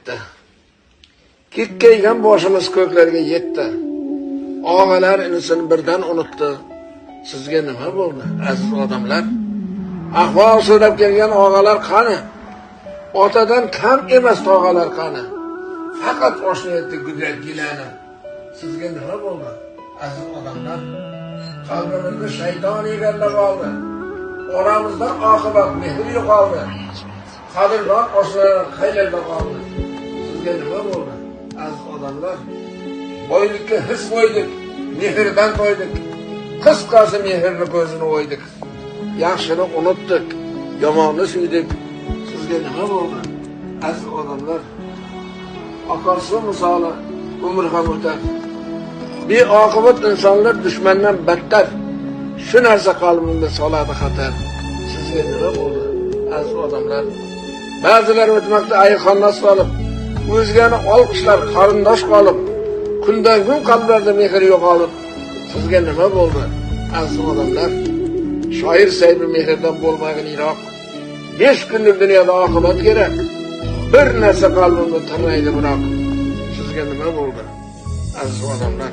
yetdi. Kekkaygan boshimiz ko'klarga yetdi. Og'alar inisini birdan unutdi. Sizga nima bo'ldi, aziz odamlar? Ahvol so'rab kelgan og'alar qani? Otadan kam emas tog'alar qani? Faqat oshnayotdi gudrak gilani. Sizga nima bo'ldi, aziz odamlar? Qalbimizda shayton egallab oldi. Oramizda oqibat mehr yo'qoldi. Qadrdon oshnlar qayerda qoldi? Sizga nima bo'ldi, aziz odamlar? Boylikka his qo'ydik, mehrdan to'ydik. Qisqasi mehrni ko'zini o'ydik. Yaxshini unutdik, yomonni suydik. Sizga nima bo'ldi, aziz odamlar? Oqarsuv misoli umr ham o'tar. Beoqibat insonlar dushmandan battar. Shu narsa qalbimda soladi xatar. Sizga nima bo'ldi, aziz odamlar? Ba'zilar o'tmoqda ayxonna solib, o'zgani olqishlar qarindosh qolib, kundan kun qalblarda mehr yo'qolib. Sizga nima bo'ldi, aziz odamlar? Shoir saybi mehrdan bo'lmagan yiroq. 5 kunlik dunyoda oqibat kerak. Bir narsa qalbimda tirnaydi biroq. Sizga nima bo'ldi, aziz odamlar?